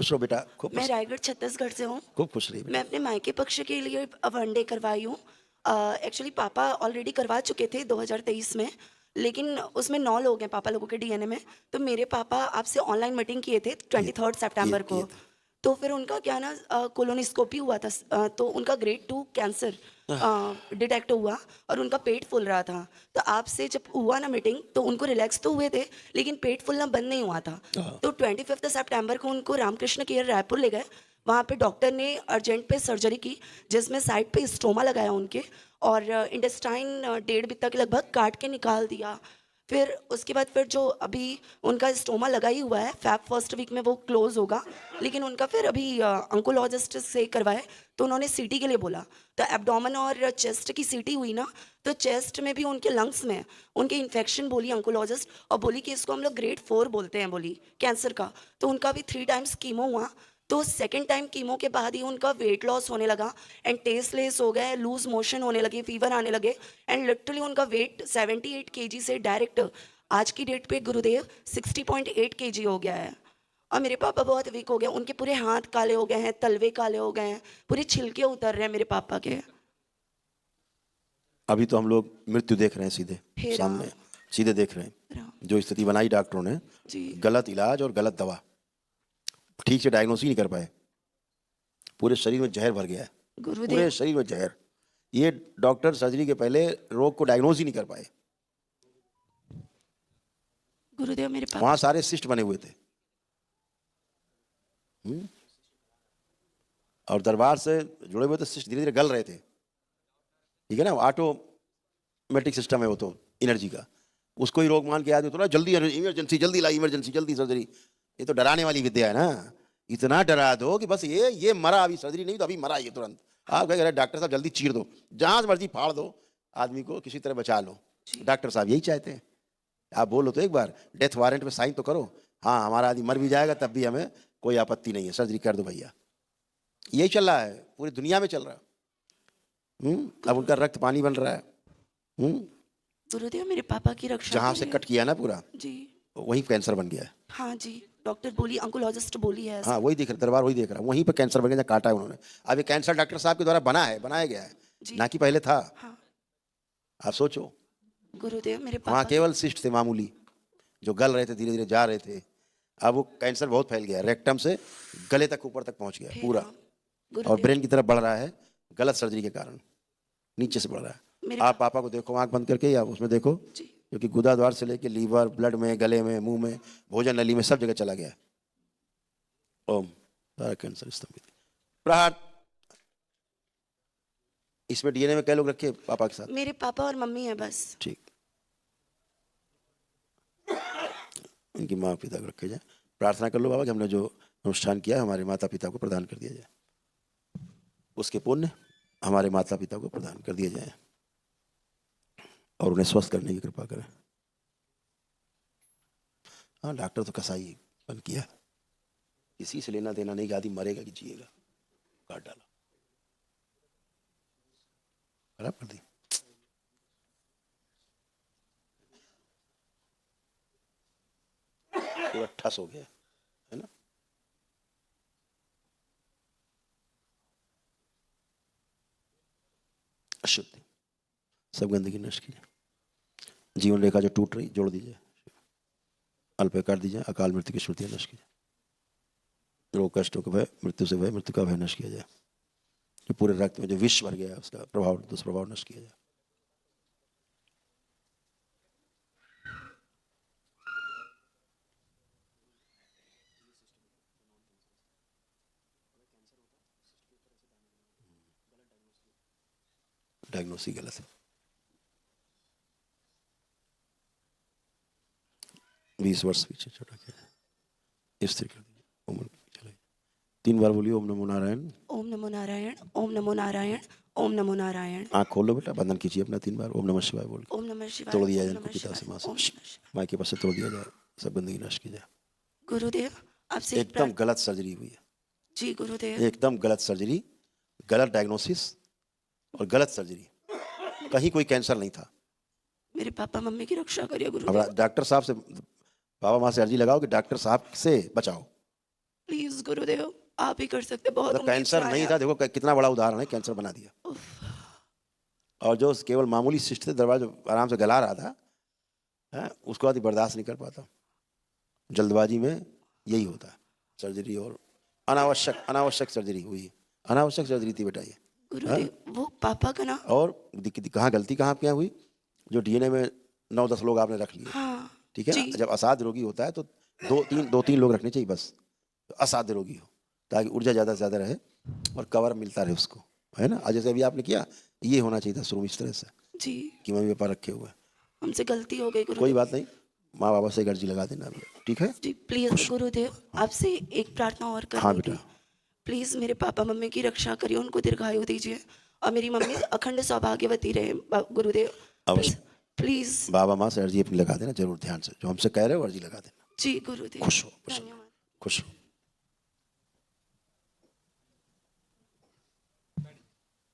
खुश रहो बेटा, खूब मैं खुश, रायगढ़ छत्तीसगढ़ से हूँ। खूब खुश रहिए मैं बेटा। अपने मायके पक्ष के लिए वनडे करवाई हूँ। एक्चुअली पापा ऑलरेडी करवा चुके थे 2023 में, लेकिन उसमें 9 लोग हैं पापा लोगों के डीएनए में। तो मेरे पापा आपसे ऑनलाइन मीटिंग किए थे किए 23 किए सितंबर किए को। थे। तो फिर उनका क्या ना कोलोनोस्कोपी हुआ था, तो उनका ग्रेड 2 कैंसर डिटेक्ट हुआ और उनका पेट फूल रहा था। तो आपसे जब हुआ ना मीटिंग, तो उनको रिलैक्स तो हुए थे, लेकिन पेट फूलना बंद नहीं हुआ था। हाँ। तो 25 सितंबर को उनको रामकृष्ण केयर रायपुर ले गए। वहाँ पे डॉक्टर ने अर्जेंट पे सर्जरी की, जिसमें साइड पे स्टोमा लगाया उनके, और इंटेस्टाइन 1.5 बित्ता के लगभग काट के निकाल दिया। फिर उसके बाद फिर जो अभी उनका स्टोमा लगा ही हुआ है, फैब फर्स्ट वीक में वो क्लोज होगा। लेकिन उनका फिर अभी अंकोलॉजिस्ट से करवाए, तो उन्होंने सीटी के लिए बोला। तो एब्डोमेन और चेस्ट की सीटी हुई ना, तो चेस्ट में भी उनके लंग्स में उनके इन्फेक्शन बोली अंकोलॉजिस्ट, और बोली कि इसको हम लोग ग्रेड 4 बोलते हैं, बोली कैंसर का। तो उनका भी 3 टाइम्स कीमो हुआ। तो सेकेंड टाइम कीमो के बाद ही उनका वेट लॉस होने लगा एंड टेस्टलेस हो गए, लूज मोशन होने लगे, फीवर आने लगे, एंड लिटरली उनका वेट 78 केजी से डायरेक्ट आज की डेट पे गुरुदेव 60.8 केजी हो गया है। और मेरे पापा बहुत वीक हो गए, उनके पूरे हाथ काले हो गए हैं, तलवे काले हो गए हैं, पूरे छिलके उतर रहे हैं मेरे पापा के। अभी तो हम लोग मृत्यु देख रहे हैं सीधे हे राम, सामने, सीधे देख रहे हैं। राम जो स्थिति बनाई डॉक्टरों ने, जी। गलत इलाज और गलत दवा, ठीक से डायग्नोस ही नहीं कर पाए। पूरे शरीर में जहर भर गया है, पूरे गुरुदेव, शरीर में जहर। ये डॉक्टर सर्जरी के पहले रोग को डायग्नोस ही नहीं कर पाए। गुरुदेव मेरे पापा, वहां सारे सिस्ट बने हुए थे। और दरबार से जुड़े हुए थे सिस्ट, धीरे धीरे गल रहे थे। ठीक है ना, ऑटोमेटिक सिस्टम है वो तो एनर्जी का। उसको ही रोग मान के आदमी तो ना जल्दी इमरजेंसी, जल्दी ला इमरजेंसी, जल्दी सर्जरी। ये तो डराने वाली विद्या है ना। इतना डरा दो कि बस ये मरा, अभी सर्जरी नहीं तो अभी मरा ये तुरंत। आप कहें डॉक्टर साहब जल्दी चीर दो, जहां से मर्जी फाड़ दो, आदमी को किसी तरह बचा लो। डॉक्टर साहब यही चाहते हैं। आप बोलो तो एक बार डेथ वारंट पे साइन तो करो, हाँ हमारा आदमी मर भी जाएगा तब भी हमें कोई आपत्ति नहीं है, सर्जरी कर दो भैया। यही चल रहा है, पूरी दुनिया में चल रहा है। अब उनका रक्त पानी बन रहा है। गुरुदेव मेरे पापा की रक्षा जहां से करिए। कट किया ना पूरा, जी। वहीं कैंसर बन गया है। हाँ जी, डॉक्टर बोली, अंकोलॉजिस्ट बोली है हाँ ऐसा। वही देख रहा, दरबार वही देख रहा, वहीं पर कैंसर बन गया जहाँ काटा है उन्होंने। अब ये कैंसर डॉक्टर साहब के द्वारा बनाया गया है, जी। ना कि पहले था। हाँ आप सोचो, गुरुदेव मेरे वहाँ पापा केवल सिस्ट थे मामूली, जो गल रहे थे, धीरे धीरे जा रहे थे। अब वो कैंसर बहुत फैल गया, रेक्टम से गले तक ऊपर तक पहुंच गया हे पूरा, राम, और गुरुदेव ब्रेन की तरफ बढ़ रहा है, गलत सर्जरी के कारण नीचे से बढ़ रहा है। मेरे आप पापा को देखो आंख बंद करके, या उसमें देखो, जी। क्योंकि गुदाद्वार से लेके लीवर, ब्लड में, गले में, मुंह में, भोजन नली में, सब जगह चला गया है। ओम, सारा कैंसर स्तंभित। प्रहार। इसमें डीएनए में कई लोग रखे पापा के साथ? मेरे पापा और मम्मी है बस। ठीक, उनकी माँ पिता को रखे जाए। प्रार्थना कर लो बाबा कि हमने जो अनुष्ठान किया हमारे माता पिता को प्रदान कर दिया जाए, उसके पुण्य हमारे माता पिता को प्रदान कर दिए जाए, और उन्हें स्वस्थ करने की कृपा करें। हाँ डॉक्टर तो कसाई बन किया, किसी से लेना देना नहीं कि आदमी मरेगा कि जिएगा, काट डाला, खराब कर दी। पूरा ठस हो गया है ना। अशुद्धि, सब गंदगी नष्ट कीजिए। जीवन रेखा जो टूट रही जोड़ दीजिए, अल्प कर दीजिए, अकाल मृत्यु की श्रुतियां नष्ट कीजिए, रोग कष्टों का भय, मृत्यु से भय, मृत्यु का भय नष्ट किया जाए। जो पूरे रक्त में जो विष भर गया है उसका प्रभाव, दुष्प्रभाव नष्ट किया जाए। डायग्नोसिस गलत है। 20 वर्ष पीछे छोटा किया जाए, स्थिर कर दीजिए, उम्र चले। 3 बार बोलिए ओम नमो नारायण। ओम नमो नारायण, ओम नमो नारायण, ओम नमो नारायण। आँख खोल लो बेटा, बंधन कीजिए अपना 3 बार ओम नमः शिवाय बोल के। ओम नमः शिवाय, तोड़ दिया ओम जाए इनको नमः पिता से, शिवाय, माँ ओम से, नमः शिवाय। माँ के पास से तोड़ दिया जाए, सब गंदगी नष्ट की जाए। गुरुदेव आपसे एक एकदम गलत सर्जरी हुई है, जी गुरुदेव। एकदम गलत सर्जरी, गलत डायग्नोसिस और गलत सर्जरी। कहीं कोई कैंसर नहीं था। मेरे पापा मम्मी की रक्षा करिए अब गुरुदेव। डॉक्टर साहब से, बाबा माँ से अर्जी लगाओ कि डॉक्टर साहब से बचाओ। प्लीज गुरुदेव आप ही कर सकते, बहुत मतलब उम्मीद कैंसर से नहीं आया। था, देखो कितना बड़ा उदाहरण है, कैंसर बना दिया। और जो केवल मामूली सिस्ट थे, दरवाजा आराम से गला रहा था, है, उसको बाद बर्दाश्त नहीं कर पाता। जल्दबाजी में यही होता है सर्जरी, और अनावश्यक सर्जरी हुई, अनावश्यक सर्जरी थी बेटा ये। गुरुदेव वो पापा का ना, और कहाँ गलती कहाँ क्या हुई, जो डीएनए में 9-10 लोग आपने रख लिए, हाँ ठीक है जी ना। जब असाध्य रोगी होता है तो 2-3 लोग रखने चाहिए बस, तो असाध्य रोगी हो, ताकि ऊर्जा ज़्यादा से ज़्यादा रहे और कवर मिलता रहे उसको, है ना। आज जैसे अभी आपने किया, ये होना चाहिए था शुरू में इस तरह से जी, कि मम्मी पापा रखे हुए हैं। हमसे गलती हो गई कोई गुरुदेव। बात नहीं, माँ बाबा से एक अर्जी लगा देना अभी, ठीक है। जी प्लीज गुरुदेव, आपसे एक प्रार्थना और हाँ करनी थी। बेटा। प्लीज मेरे पापा मम्मी की रक्षा करिए, उनको दीर्घायु दीजिए और मेरी मम्मी अखंड सौभाग्यवती रहे गुरुदेव। अवश्य। प्लीज बाबा माँ से अर्जी अपनी लगा देना जरूर, ध्यान से जो हमसे कह रहे हो अर्जी लगा देना। जी गुरुदेव, खुश हो, खुश हो, धन्यवाद। खुश हो।